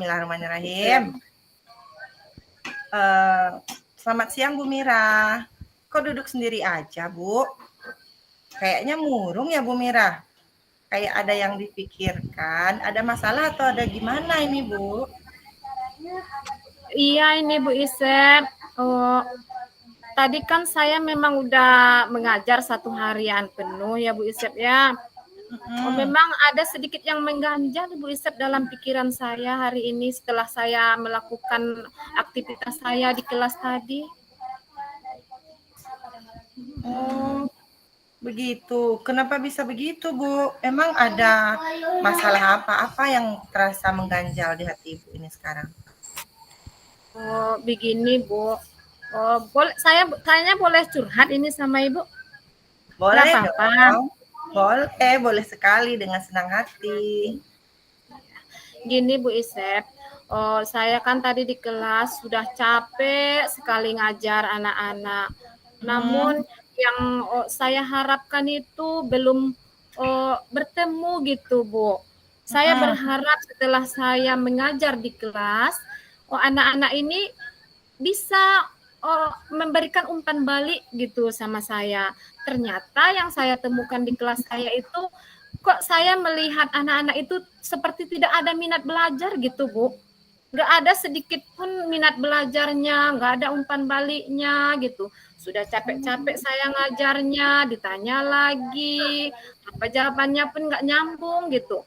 Bismillahirrahmanirrahim. Selamat siang Bu Mira. Kok duduk sendiri aja, Bu? Kayaknya murung ya Bu Mira. Kayak ada yang dipikirkan, ada masalah atau ada gimana ini Bu? Iya ini Bu Isep. Tadi kan saya memang udah mengajar 1 harian penuh ya Bu Isep ya. Memang ada sedikit yang mengganjal Bu Isep dalam pikiran saya hari ini setelah saya melakukan aktivitas saya di kelas tadi. Oh, begitu. Kenapa bisa begitu Bu? Emang ada masalah apa-apa yang terasa mengganjal di hati Ibu ini sekarang? Begini Bu. Saya boleh curhat ini sama Ibu? Boleh Nggak apa-apa. dong. Boleh sekali dengan senang hati. Gini Bu Isep, saya kan tadi di kelas sudah capek sekali ngajar anak-anak. Namun yang saya harapkan itu belum bertemu gitu Bu. Saya berharap setelah saya mengajar di kelas, anak-anak ini bisa memberikan umpan balik gitu sama saya. Ternyata yang saya temukan di kelas saya itu kok saya melihat anak-anak itu seperti tidak ada minat belajar gitu Bu. Nggak ada sedikit pun minat belajarnya, nggak ada umpan baliknya gitu. Sudah capek-capek saya ngajarnya, ditanya lagi, apa jawabannya pun nggak nyambung gitu.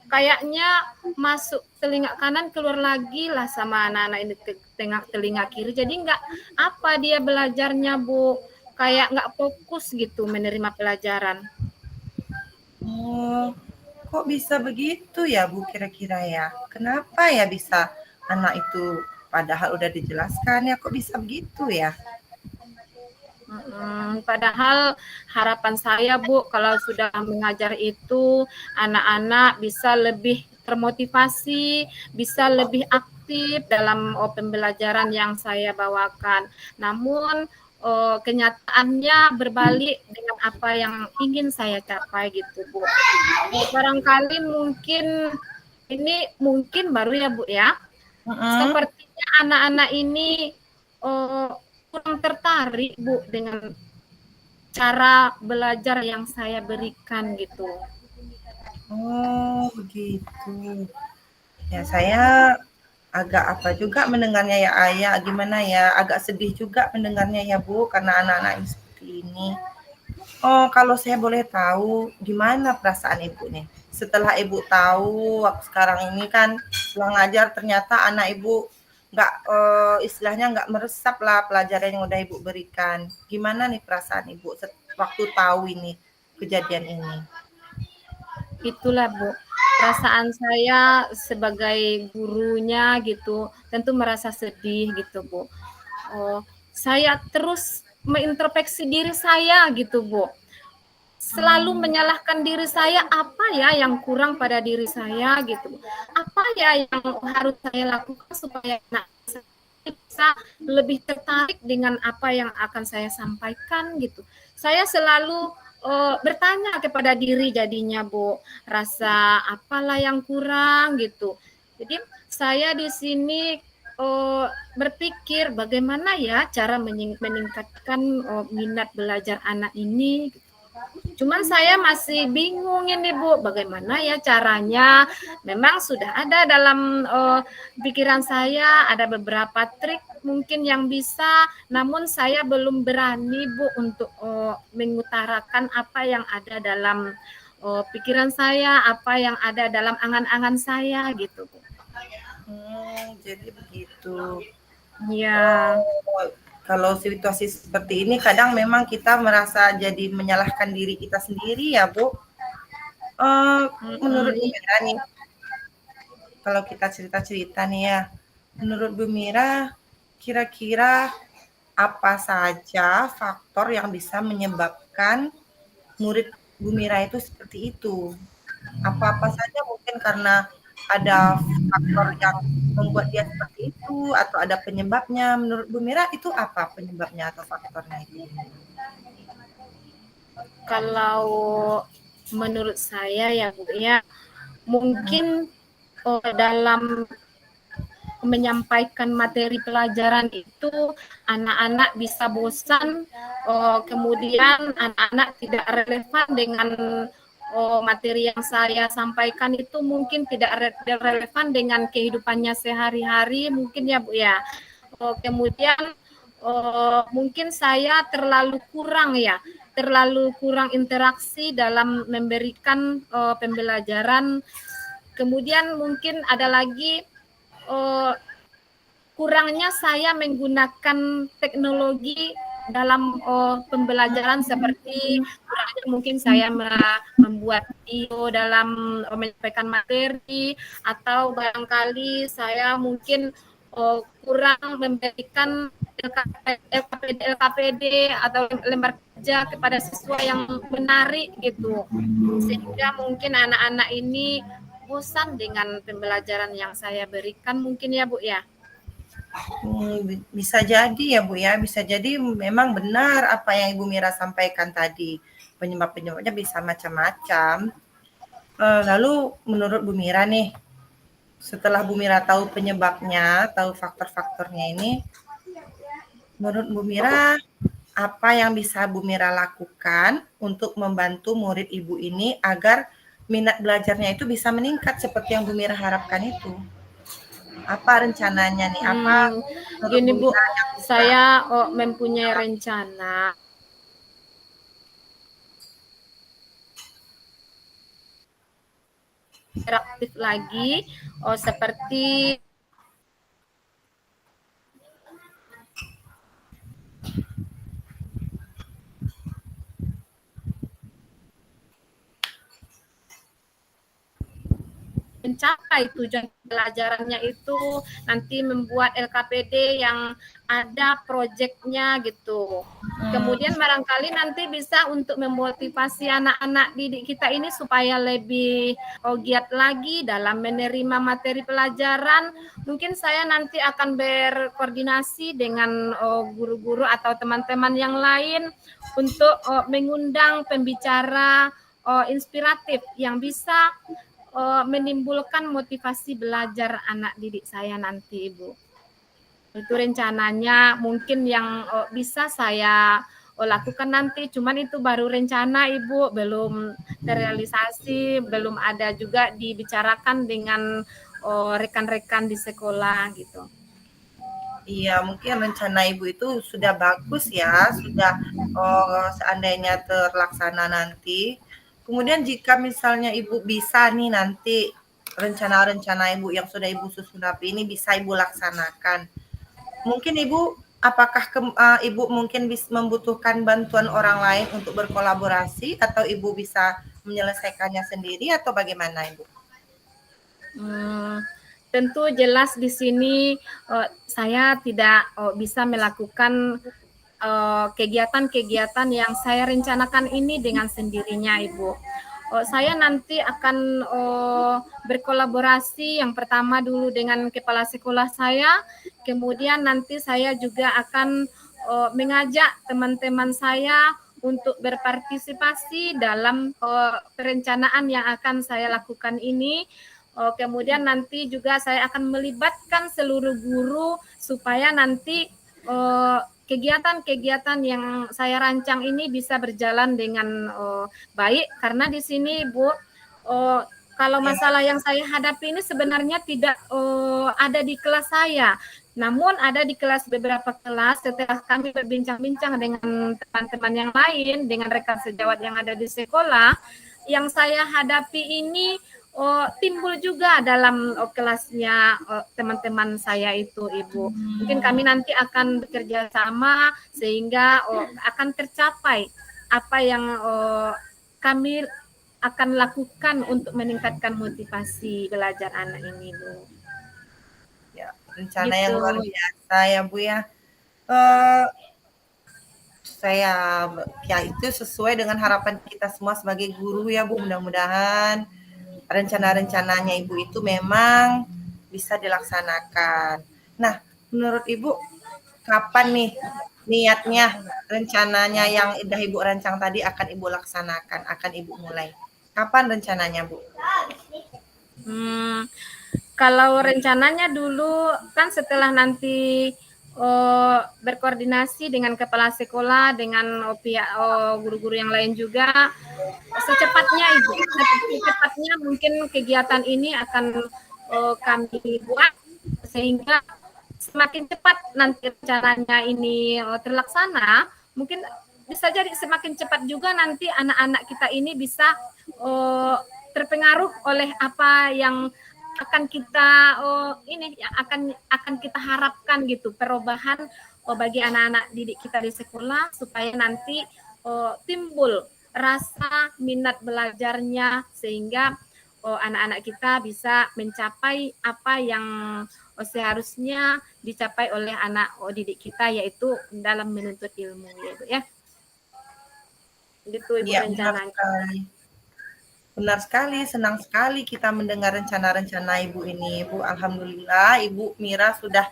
Kayaknya masuk telinga kanan keluar lagi lah sama anak-anak ini ke tengah telinga kiri. Jadi nggak apa dia belajarnya Bu, kayak nggak fokus gitu menerima pelajaran. Oh, kok bisa begitu ya Bu kira-kira ya? Kenapa ya bisa anak itu padahal udah dijelaskan ya kok bisa begitu ya? Padahal harapan saya Bu, kalau sudah mengajar itu anak-anak bisa lebih termotivasi, bisa lebih aktif dalam pembelajaran yang saya bawakan. Namun kenyataannya berbalik dengan apa yang ingin saya capai gitu Bu. Barangkali mungkin baru ya Bu ya. Sepertinya anak-anak ini kurang tertarik Bu dengan cara belajar yang saya berikan gitu. Oh, begitu. Ya, saya agak apa juga mendengarnya ya Ayah, gimana ya, agak sedih juga mendengarnya ya Bu, karena anak-anak ini seperti ini. Oh, kalau saya boleh tahu, gimana perasaan Ibu nih? Setelah Ibu tahu, waktu sekarang ini kan setelah ngajar ternyata anak Ibu nggak istilahnya nggak meresap lah pelajaran yang udah Ibu berikan. Gimana nih perasaan Ibu waktu tahu ini kejadian ini? Itulah Bu, perasaan saya sebagai gurunya gitu, tentu merasa sedih gitu Bu. Saya terus mengintrospeksi diri saya gitu Bu. Selalu menyalahkan diri saya, apa ya yang kurang pada diri saya gitu. Apa ya yang harus saya lakukan supaya anak saya bisa lebih tertarik dengan apa yang akan saya sampaikan gitu. Saya selalu bertanya kepada diri jadinya Bu, rasa apalah yang kurang gitu. Jadi saya di sini berpikir bagaimana ya cara meningkatkan minat belajar anak ini. Cuman saya masih bingung ini Bu, bagaimana ya caranya. Memang sudah ada dalam pikiran saya, ada beberapa trik mungkin yang bisa, namun saya belum berani Bu untuk mengutarakan apa yang ada dalam pikiran saya, apa yang ada dalam angan-angan saya gitu Bu. Jadi begitu. Ya. Kalau situasi seperti ini kadang memang kita merasa jadi menyalahkan diri kita sendiri ya Bu. Menurut Bu Mira nih, kalau kita cerita-cerita nih ya, menurut Bu Mira kira-kira apa saja faktor yang bisa menyebabkan murid Bu Mira itu seperti itu? Apa-apa saja mungkin karena ada faktor yang membuat dia seperti itu atau ada penyebabnya. Menurut Bu Mira itu apa penyebabnya atau faktornya itu? Kalau menurut saya ya Bu ya, mungkin dalam menyampaikan materi pelajaran itu anak-anak bisa bosan, kemudian anak-anak tidak relevan dengan materi yang saya sampaikan itu mungkin tidak relevan dengan kehidupannya sehari-hari mungkin ya Bu ya. Kemudian mungkin saya terlalu kurang interaksi dalam memberikan pembelajaran. Kemudian mungkin ada lagi kurangnya saya menggunakan teknologi dalam pembelajaran, seperti kurangnya mungkin saya membuat video dalam menyampaikan materi, atau barangkali saya mungkin kurang memberikan LKPD atau lembar kerja kepada siswa yang menarik gitu, sehingga mungkin anak-anak ini bosan dengan pembelajaran yang saya berikan mungkin ya Bu ya. Bisa jadi ya Bu ya, bisa jadi memang benar apa yang Ibu Mira sampaikan tadi. Penyebab-penyebabnya bisa macam-macam. Lalu menurut Bu Mira nih, setelah Bu Mira tahu penyebabnya, tahu faktor-faktornya ini, menurut Bu Mira apa yang bisa Bu Mira lakukan untuk membantu murid Ibu ini agar minat belajarnya itu bisa meningkat seperti yang Bu Mira harapkan itu? Apa rencananya nih? Apa menurut Gini Bu Bu, Mira yang bisa saya mempunyai rencana interaktif lagi, seperti mencapai tujuan pelajarannya itu nanti membuat LKPD yang ada proyeknya gitu. Kemudian barangkali nanti bisa untuk memotivasi anak-anak didik kita ini supaya lebih giat lagi dalam menerima materi pelajaran. Mungkin saya nanti akan berkoordinasi dengan guru-guru atau teman-teman yang lain untuk mengundang pembicara inspiratif yang bisa menimbulkan motivasi belajar anak didik saya nanti, Ibu. Itu rencananya mungkin yang bisa saya lakukan nanti, cuman itu baru rencana, Ibu, belum terrealisasi, belum ada juga dibicarakan dengan rekan-rekan di sekolah gitu. Iya, mungkin rencana Ibu itu sudah bagus ya, sudah seandainya terlaksana nanti. Kemudian jika misalnya Ibu bisa nih nanti rencana-rencana Ibu yang sudah Ibu susun rapi ini bisa Ibu laksanakan. Mungkin Ibu, apakah Ibu mungkin membutuhkan bantuan orang lain untuk berkolaborasi atau Ibu bisa menyelesaikannya sendiri atau bagaimana Ibu? Tentu jelas di sini saya tidak bisa melakukan kegiatan-kegiatan yang saya rencanakan ini dengan sendirinya, Ibu. Saya nanti akan berkolaborasi yang pertama dulu dengan kepala sekolah saya, kemudian nanti saya juga akan mengajak teman-teman saya untuk berpartisipasi dalam perencanaan yang akan saya lakukan ini. Kemudian nanti juga saya akan melibatkan seluruh guru supaya nanti kegiatan-kegiatan yang saya rancang ini bisa berjalan dengan baik, karena di sini Bu, kalau masalah yang saya hadapi ini sebenarnya tidak ada di kelas saya, namun ada di kelas beberapa kelas. Setelah kami berbincang-bincang dengan teman-teman yang lain, dengan rekan sejawat yang ada di sekolah, yang saya hadapi ini timbul juga dalam kelasnya teman-teman saya itu, Ibu. Mungkin kami nanti akan bekerja sama sehingga akan tercapai apa yang kami akan lakukan untuk meningkatkan motivasi belajar anak ini, Bu. Ya, rencana Gitu. yang luar biasa ya Bu ya. Saya ya itu sesuai dengan harapan kita semua sebagai guru ya Bu. Mudah-mudahan rencana-rencananya Ibu itu memang bisa dilaksanakan. Nah, menurut Ibu kapan nih niatnya, rencananya yang udah Ibu rancang tadi akan Ibu laksanakan, akan Ibu mulai? Kapan rencananya, Bu? Kalau rencananya dulu kan setelah nanti berkoordinasi dengan kepala sekolah, dengan pihak guru-guru yang lain juga, secepatnya Ibu, secepatnya mungkin kegiatan ini akan kami buat sehingga semakin cepat nanti rencananya ini terlaksana, mungkin bisa jadi semakin cepat juga nanti anak-anak kita ini bisa terpengaruh oleh apa yang akan kita ini yang akan kita harapkan gitu, perubahan bagi anak-anak didik kita di sekolah supaya nanti timbul rasa minat belajarnya sehingga anak-anak kita bisa mencapai apa yang seharusnya dicapai oleh anak didik kita, yaitu dalam menuntut ilmu ya Bu ya. Gitu Ibu Iya, rencananya. Benar sekali, senang sekali kita mendengar rencana-rencana Ibu ini, Ibu. Alhamdulillah, Ibu Mira sudah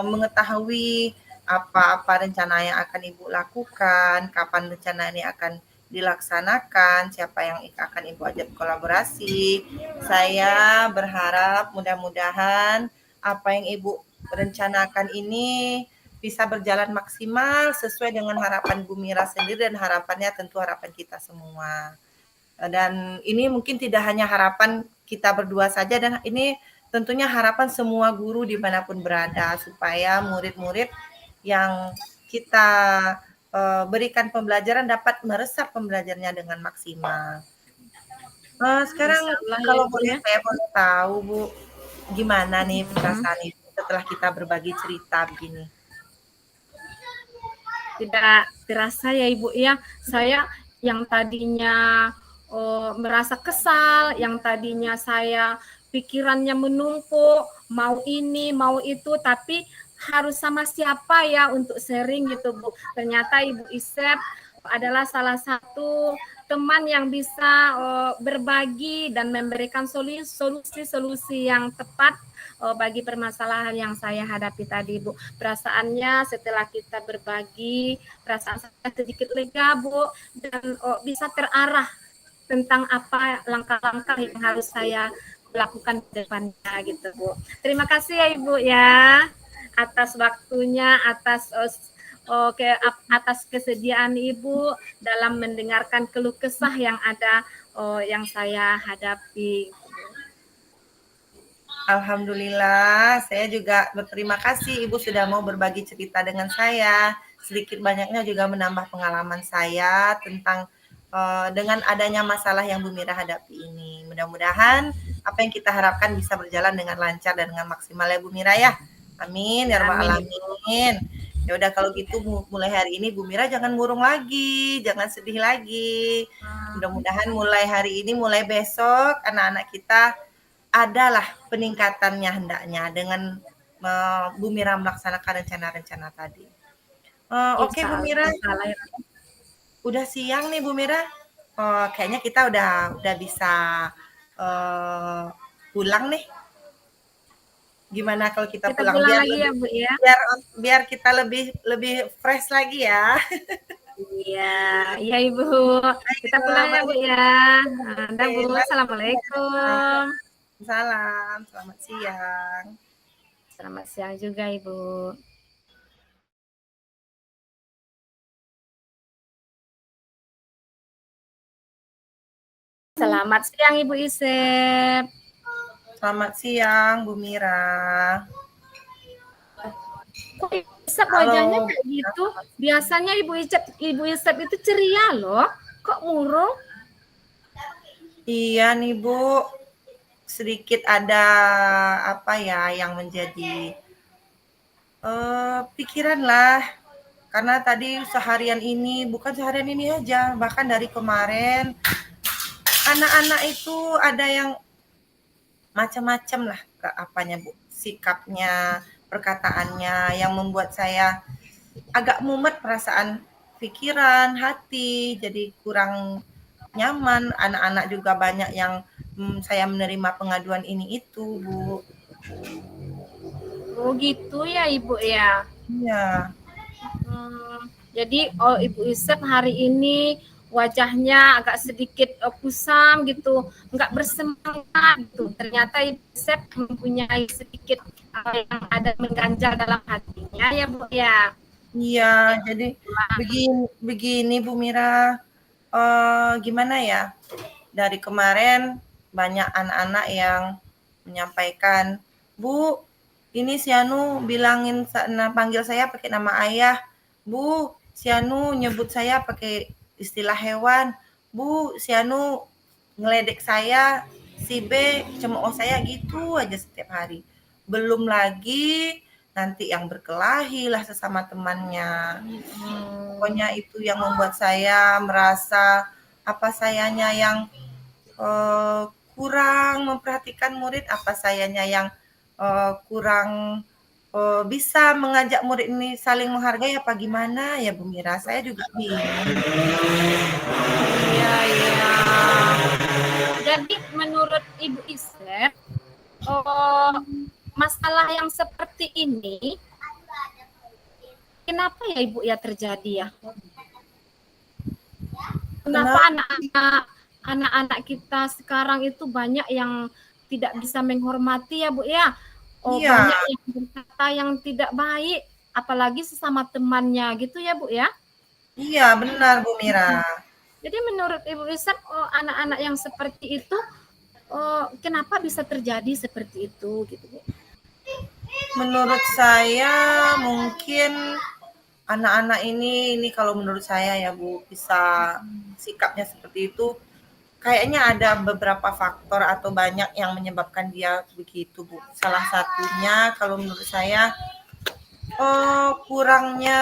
mengetahui apa-apa rencana yang akan Ibu lakukan, kapan rencana ini akan dilaksanakan, siapa yang akan Ibu ajak kolaborasi. Saya berharap mudah-mudahan apa yang Ibu rencanakan ini bisa berjalan maksimal sesuai dengan harapan Bu Mira sendiri dan harapannya tentu harapan kita semua. Dan ini mungkin tidak hanya harapan kita berdua saja, dan ini tentunya harapan semua guru dimanapun berada, supaya murid-murid yang kita berikan pembelajaran dapat meresap pembelajarannya dengan maksimal. Sekarang kalau ya, boleh ya. saya boleh tahu Bu, gimana nih perasaan Ibu setelah kita berbagi cerita begini? Tidak terasa ya Ibu ya, saya yang tadinya merasa kesal, yang tadinya saya pikirannya menumpuk, mau ini, mau itu, tapi harus sama siapa ya untuk sharing gitu Bu. Ternyata Ibu Isep adalah salah satu teman yang bisa berbagi dan memberikan solusi-solusi yang tepat bagi permasalahan yang saya hadapi tadi Bu. Perasaannya setelah kita berbagi, perasaan saya sedikit lega Bu, dan bisa terarah tentang apa langkah-langkah yang harus saya lakukan ke depannya gitu Bu. Terima kasih ya Ibu ya atas waktunya, atas atas kesediaan Ibu dalam mendengarkan keluh kesah yang ada yang saya hadapi. Alhamdulillah, saya juga berterima kasih Ibu sudah mau berbagi cerita dengan saya. Sedikit banyaknya juga menambah pengalaman saya tentang dengan adanya masalah yang Bu Mira hadapi ini. Mudah-mudahan apa yang kita harapkan bisa berjalan dengan lancar dan dengan maksimal ya Bu Mira ya. Amin ya rabbal alamin. Ya udah kalau gitu mulai hari ini Bu Mira jangan murung lagi, jangan sedih lagi. Mudah-mudahan mulai hari ini, mulai besok anak-anak kita adalah peningkatannya hendaknya dengan Bu Mira melaksanakan rencana-rencana tadi. Oke Bu Mira, udah siang nih Bu Mira. Kayaknya kita udah bisa pulang nih. Gimana kalau kita pulang biar lagi ya Bu ya? Biar kita lebih fresh lagi ya. Iya, iya Ibu. Kita pulang ya Bu ya. Anda Bu, assalamualaikum. Salam, selamat siang. Selamat siang juga Ibu. Selamat siang Ibu Isep. Selamat siang Bu Mira. Kok Isep wajahnya kayak gitu? Biasanya Ibu Isep itu ceria loh. Kok murung? Iya nih Bu, sedikit ada apa ya yang menjadi pikiran lah. Karena tadi seharian ini, bukan seharian ini aja, bahkan dari kemarin anak-anak itu ada yang macam-macam lah ke apanya Bu, sikapnya, perkataannya yang membuat saya agak mumet perasaan pikiran, hati, jadi kurang nyaman. Anak-anak juga banyak yang saya menerima pengaduan ini itu, Bu. Oh gitu ya Ibu ya. Iya. Jadi Ibu Isep hari ini wajahnya agak sedikit kusam gitu, nggak bersemangat gitu. Ternyata Ibu Isep mempunyai sedikit yang ada mengganjal dalam hatinya ya Bu ya. Iya, jadi begini, begini Bu Mira, gimana ya? Dari kemarin banyak anak-anak yang menyampaikan, Bu, ini si Anu bilangin panggil saya pakai nama ayah. Bu, si Anu nyebut saya pakai istilah hewan. Bu, si Anu ngeledek saya, si B cemooh saya gitu aja setiap hari. Belum lagi nanti yang berkelahi lah sesama temannya. Pokoknya itu yang membuat saya merasa apa sayanya yang kurang memperhatikan murid, apa sayanya yang kurang bisa mengajak murid ini saling menghargai apa gimana ya Bu Mira, saya juga bingung. Iya, iya. Jadi menurut Ibu Isep, masalah yang seperti ini, kenapa ya Ibu ya terjadi ya? Kenapa anak-anak kita sekarang itu banyak yang tidak bisa menghormati ya Bu ya? Iya, Banyak yang berkata yang tidak baik, apalagi sesama temannya gitu ya Bu ya? iya benar Bu Mira. Jadi menurut Ibu Isep, anak-anak yang seperti itu, kenapa bisa terjadi seperti itu gitu Bu? Menurut saya mungkin anak-anak ini kalau menurut saya ya Bu, bisa sikapnya seperti itu, kayaknya ada beberapa faktor atau banyak yang menyebabkan dia begitu Bu. Salah satunya kalau menurut saya, kurangnya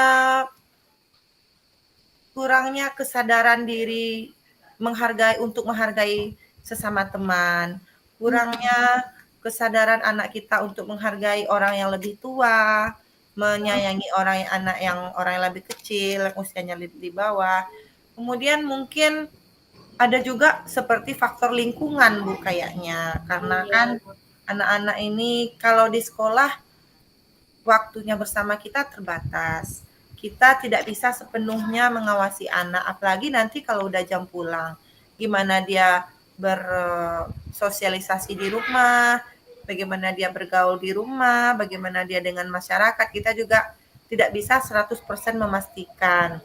kurangnya kesadaran diri untuk menghargai sesama teman, kurangnya kesadaran anak kita untuk menghargai orang yang lebih tua, menyayangi orang yang lebih kecil, usianya di bawah. Kemudian mungkin ada juga seperti faktor lingkungan Bu kayaknya, karena kan Iya, anak-anak ini kalau di sekolah waktunya bersama kita terbatas. Kita tidak bisa sepenuhnya mengawasi anak, apalagi nanti kalau udah jam pulang. Gimana dia bersosialisasi di rumah, bagaimana dia bergaul di rumah, bagaimana dia dengan masyarakat, kita juga tidak bisa 100% memastikan.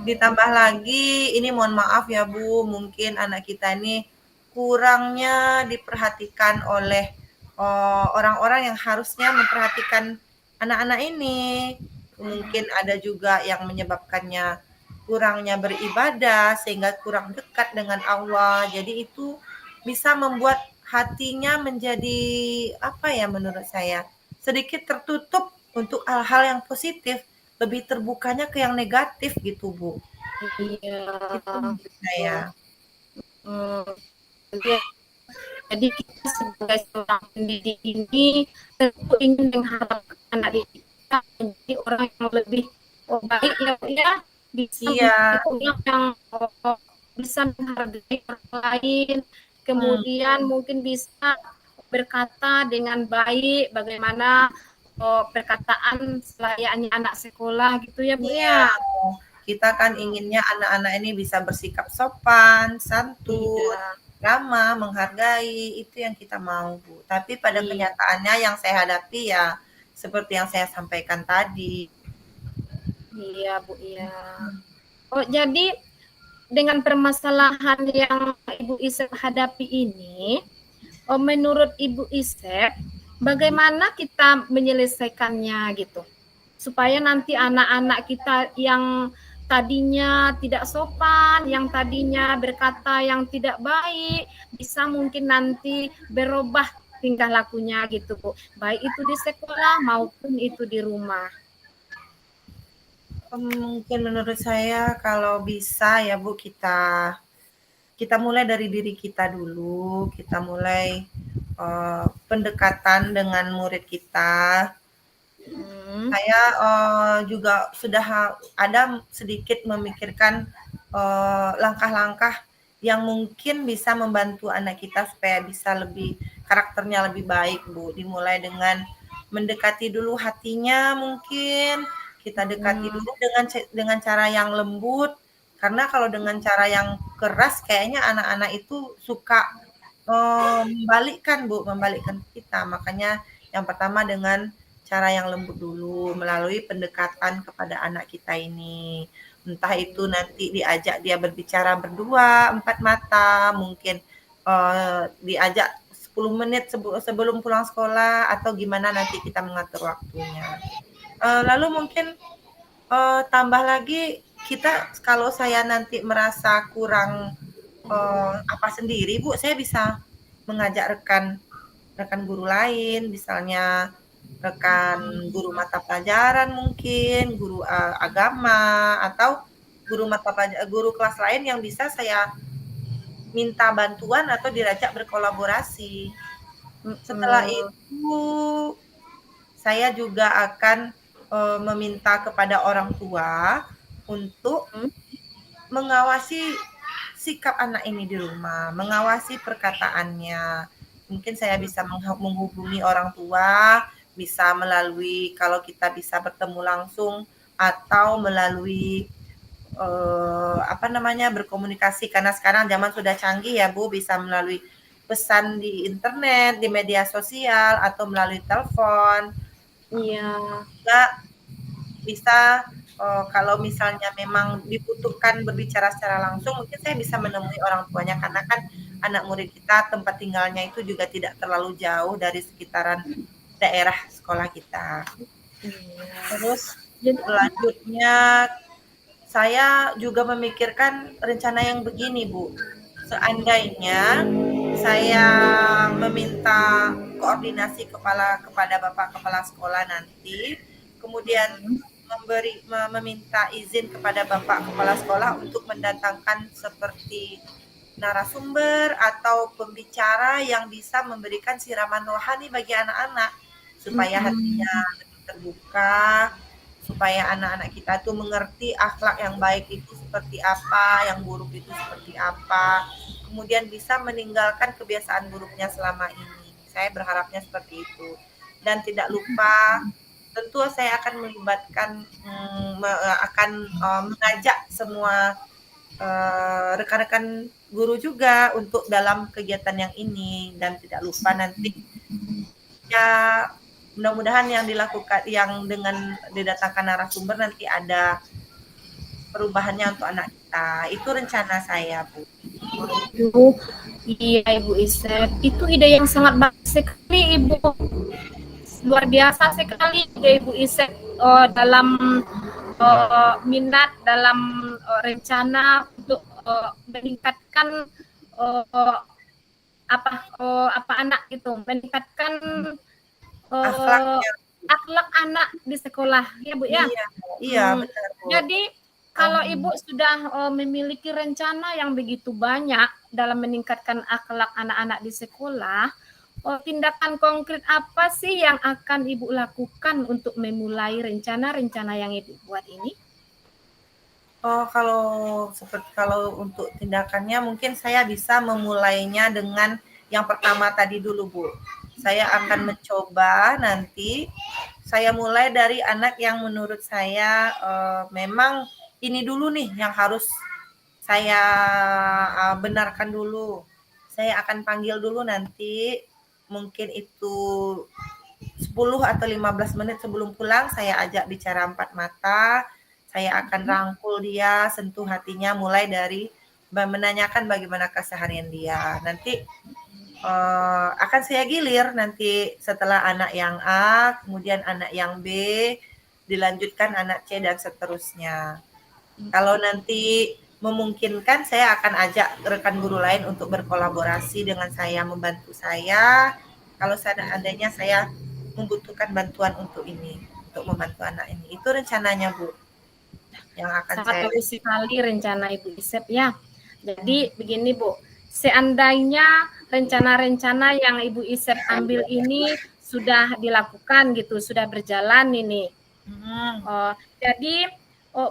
Ditambah lagi, ini mohon maaf ya Bu, mungkin anak kita ini kurangnya diperhatikan oleh orang-orang yang harusnya memperhatikan anak-anak ini. Mungkin ada juga yang menyebabkannya kurangnya beribadah sehingga kurang dekat dengan Allah. Jadi itu bisa membuat hatinya menjadi apa ya menurut saya sedikit tertutup untuk hal-hal yang positif, lebih terbukanya ke yang negatif gitu Bu. iya, Itu menurut saya. betul. Hmm, jadi Jadi kita sebagai seorang pendidik ini tentu ingin mengharapkan anak didik kita menjadi orang yang lebih baik ya, ya bisa Iya, menjadi orang yang bisa menghargai orang lain, hmm, kemudian mungkin bisa berkata dengan baik bagaimana perkataan selayaknya anak sekolah gitu ya Bu iya. ya. Kita kan inginnya anak-anak ini bisa bersikap sopan, santun, Iya, ramah, menghargai, itu yang kita mau, Bu. Tapi pada iya, kenyataannya yang saya hadapi ya seperti yang saya sampaikan tadi. iya Bu, iya. Oh, jadi dengan permasalahan yang Ibu Isep hadapi ini, menurut Ibu Isep, bagaimana kita menyelesaikannya gitu? Supaya nanti anak-anak kita yang tadinya tidak sopan, yang tadinya berkata yang tidak baik, bisa mungkin nanti berubah tingkah lakunya gitu, Bu. Baik itu di sekolah maupun itu di rumah. Mungkin menurut saya kalau bisa ya Bu kita mulai dari diri kita dulu, kita mulai pendekatan dengan murid kita. Hmm. Saya juga sudah ada sedikit memikirkan langkah-langkah yang mungkin bisa membantu anak kita supaya bisa lebih karakternya lebih baik, Bu. Dimulai dengan mendekati dulu hatinya mungkin, kita dekati Hmm. dulu dengan cara yang lembut, Karena kalau dengan cara yang keras kayaknya anak-anak itu suka membalikkan Bu, membalikkan kita. Makanya yang pertama dengan cara yang lembut dulu, melalui pendekatan kepada anak kita ini. Entah itu nanti diajak dia berbicara berdua, empat mata, mungkin diajak 10 menit sebelum pulang sekolah, atau gimana nanti kita mengatur waktunya. Lalu mungkin tambah lagi kita, kalau saya nanti merasa kurang apa sendiri Bu, saya bisa mengajak rekan guru lain, misalnya rekan guru mata pelajaran mungkin, guru agama, atau guru kelas lain yang bisa saya minta bantuan atau diajak berkolaborasi. Setelah itu saya juga akan meminta kepada orang tua untuk mengawasi sikap anak ini di rumah, mengawasi perkataannya. Mungkin saya bisa menghubungi orang tua, bisa melalui, kalau kita bisa bertemu langsung, atau melalui berkomunikasi, karena sekarang zaman sudah canggih ya Bu, bisa melalui pesan di internet, di media sosial, atau melalui telepon. Iya. Juga bisa kalau misalnya memang dibutuhkan berbicara secara langsung, mungkin saya bisa menemui orang tuanya, karena kan anak murid kita tempat tinggalnya itu juga tidak terlalu jauh dari sekitaran daerah sekolah kita. Terus selanjutnya saya juga memikirkan rencana yang begini Bu, seandainya saya meminta koordinasi kepada Bapak Kepala Sekolah nanti, kemudian meminta izin kepada Bapak Kepala Sekolah untuk mendatangkan seperti narasumber atau pembicara yang bisa memberikan siraman rohani bagi anak-anak, supaya hatinya lebih terbuka, supaya anak-anak kita tuh mengerti akhlak yang baik itu seperti apa, yang buruk itu seperti apa, kemudian bisa meninggalkan kebiasaan buruknya selama ini. Saya berharapnya seperti itu. Dan tidak lupa, tentu saya akan melibatkan, mengajak semua rekan-rekan guru juga untuk dalam kegiatan yang ini. Dan tidak lupa nanti ya, mudah-mudahan yang dilakukan, yang dengan didatangkan narasumber nanti ada perubahannya untuk anak kita. Itu rencana saya Bu. Iya Ibu Isep, itu ide yang sangat baik sekali Ibu. Luar biasa sekali ide Ibu Isep dalam minat, dalam rencana untuk meningkatkan apa anak itu, meningkatkan akhlak anak di sekolah ya Bu ya. Iya benar Bu. Jadi kalau Ibu sudah memiliki rencana yang begitu banyak dalam meningkatkan akhlak anak-anak di sekolah, tindakan konkret apa sih yang akan Ibu lakukan untuk memulai rencana-rencana yang Ibu buat ini? Kalau untuk tindakannya, mungkin saya bisa memulainya dengan yang pertama tadi dulu Bu. Saya akan mencoba nanti, saya mulai dari anak yang menurut saya memang ini dulu nih yang harus saya benarkan dulu. Saya akan panggil dulu nanti, mungkin itu 10 atau 15 menit sebelum pulang, saya ajak bicara empat mata. Saya akan rangkul dia, sentuh hatinya, mulai dari menanyakan bagaimana keseharian dia. Nanti akan saya gilir nanti setelah anak yang A, kemudian anak yang B, dilanjutkan anak C, dan seterusnya. Kalau nanti memungkinkan, saya akan ajak rekan guru lain untuk berkolaborasi dengan saya, membantu saya. Kalau seandainya saya membutuhkan bantuan untuk ini, untuk membantu anak ini. Itu rencananya Bu, yang akan sangat saya bagus sekali rencana Ibu Isep ya. Jadi begini Bu, seandainya rencana-rencana yang Ibu Isep ambil ini sudah dilakukan gitu, sudah berjalan ini. Jadi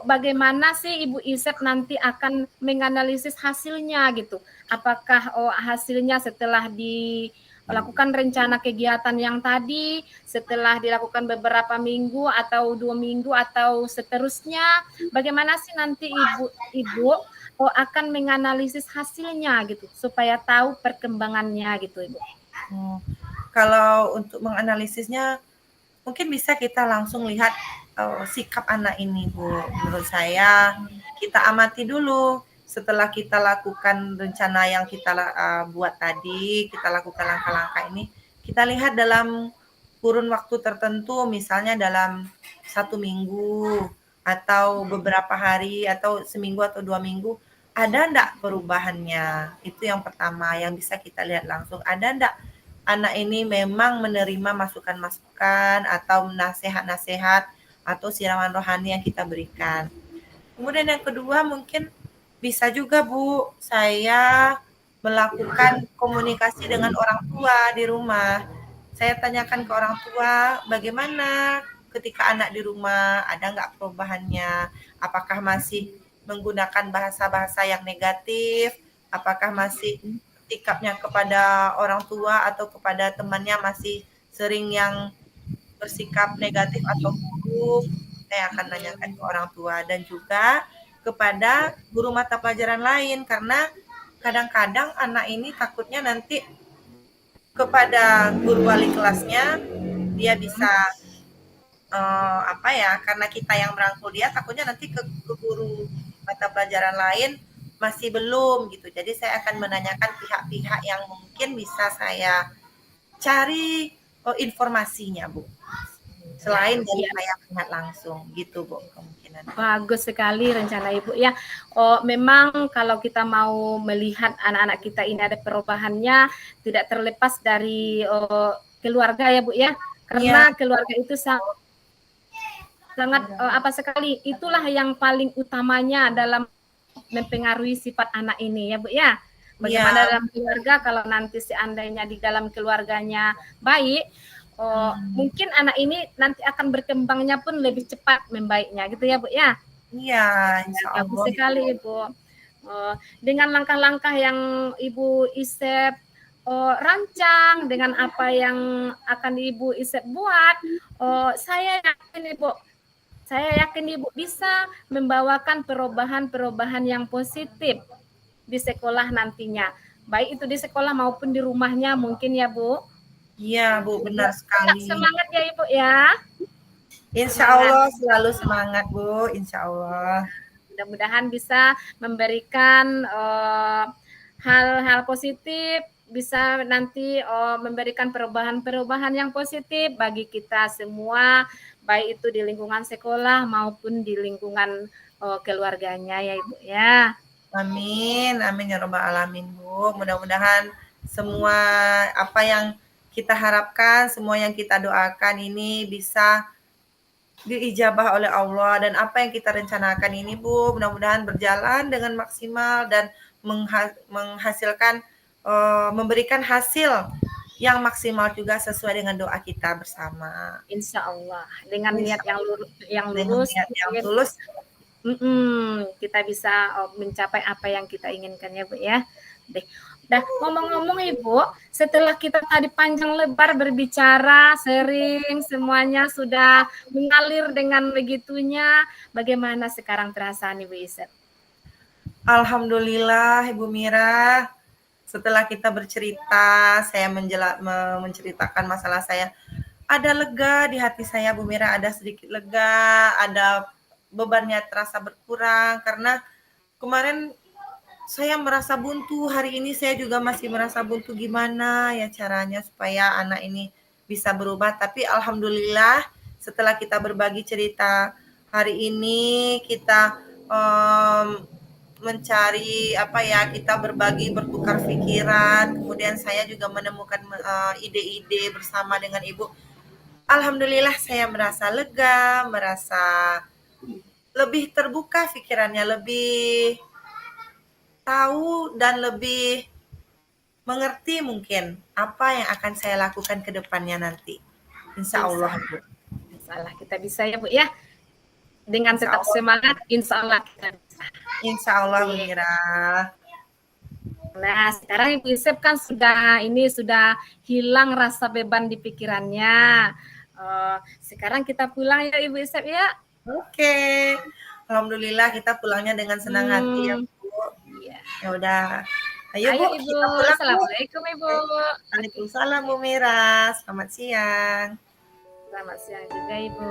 bagaimana sih Ibu Isep nanti akan menganalisis hasilnya gitu? Apakah hasilnya setelah lakukan rencana kegiatan yang tadi, setelah dilakukan beberapa minggu atau 2 minggu atau seterusnya, bagaimana sih nanti ibu akan menganalisis hasilnya gitu, supaya tahu perkembangannya gitu Ibu? Kalau untuk menganalisisnya, mungkin bisa kita langsung lihat sikap anak ini, Bu. Menurut saya, kita amati dulu. Setelah kita lakukan rencana yang kita buat tadi, kita lakukan langkah-langkah ini, kita lihat dalam kurun waktu tertentu, misalnya dalam 1 minggu, atau beberapa hari, atau seminggu atau 2 minggu, ada enggak perubahannya? Itu yang pertama, yang bisa kita lihat langsung. Ada enggak anak ini memang menerima masukan-masukan atau nasihat-nasihat atau siraman rohani yang kita berikan. Kemudian yang kedua mungkin bisa juga Bu, saya melakukan komunikasi dengan orang tua di rumah. Saya tanyakan ke orang tua, bagaimana ketika anak di rumah, ada nggak perubahannya? Apakah masih menggunakan bahasa-bahasa yang negatif? Apakah masih sikapnya kepada orang tua atau kepada temannya masih sering yang bersikap negatif atau buruk? Saya akan nanyakan ke orang tua dan juga kepada guru mata pelajaran lain, karena kadang-kadang anak ini takutnya nanti kepada guru wali kelasnya dia bisa karena kita yang merangkul dia, takutnya nanti ke guru mata pelajaran lain masih belum gitu. Jadi saya akan menanyakan pihak-pihak yang mungkin bisa saya cari informasinya, Bu. Selain dari saya melihat langsung gitu, Bu, kemungkinan. Bagus sekali rencana Ibu ya. Memang kalau kita mau melihat anak-anak kita ini ada perubahannya, tidak terlepas dari keluarga ya Bu ya. Karena keluarga itu sangat apa sekali, itulah yang paling utamanya dalam mempengaruhi sifat anak ini ya Bu ya. Bagaimana dalam keluarga, kalau nanti seandainya di dalam keluarganya baik, mungkin anak ini nanti akan berkembangnya pun lebih cepat membaiknya gitu ya Bu ya. Iya, insya Allah. Bagus sekali Ibu. Dengan langkah-langkah yang Ibu Isep rancang, dengan apa yang akan Ibu Isep buat, saya yakin Ibu bisa membawakan perubahan-perubahan yang positif di sekolah nantinya. Baik itu di sekolah maupun di rumahnya mungkin ya Bu. Iya Bu, benar sekali. Semangat ya Ibu ya. Insya Allah selalu semangat Bu, insya Allah. Mudah-mudahan bisa memberikan hal-hal positif, bisa nanti memberikan perubahan-perubahan yang positif bagi kita semua, baik itu di lingkungan sekolah maupun di lingkungan keluarganya ya Ibu ya. Amin, amin ya robbal alamin Bu. Mudah-mudahan semua apa yang kita harapkan, semua yang kita doakan ini bisa diijabah oleh Allah, dan apa yang kita rencanakan ini Bu, mudah-mudahan berjalan dengan maksimal dan menghasilkan memberikan hasil yang maksimal juga sesuai dengan doa kita bersama. Insya Allah dengan niat yang lurus, niat yang tulus, kita bisa mencapai apa yang kita inginkan ya Bu ya. Dah ngomong-ngomong Ibu, setelah kita tadi panjang lebar berbicara, sharing, semuanya sudah mengalir dengan begitunya, bagaimana sekarang perasaan Ibu Isep? Alhamdulillah Ibu Mira, setelah kita bercerita, saya menceritakan masalah saya, ada lega di hati saya Bu Mira, ada sedikit lega, ada bebannya terasa berkurang, karena kemarin saya merasa buntu, hari ini saya juga masih merasa buntu, gimana ya caranya supaya anak ini bisa berubah. Tapi alhamdulillah setelah kita berbagi cerita hari ini, kita mencari kita berbagi, bertukar pikiran, kemudian saya juga menemukan ide-ide bersama dengan Ibu. Alhamdulillah saya merasa lega, merasa lebih terbuka pikirannya, lebih tahu dan lebih mengerti mungkin apa yang akan saya lakukan ke depannya nanti. Insya Allah Bu. Insya Allah kita bisa ya Bu ya. Dengan tetap semangat, insya Allah kita bisa. Insya Allah Bu Mira. Nah, sekarang Ibu Isep kan sudah hilang rasa beban di pikirannya. Sekarang kita pulang ya Ibu Isep ya. Oke. Alhamdulillah kita pulangnya dengan senang hati ya, Bu. Iya. Ya udah. Ayo Ayo Bu, Ibu, kita pulang Bu. Assalamualaikum Ibu. Oke, Waalaikumsalam Bu Mira. Selamat siang. selamat siang juga Ibu.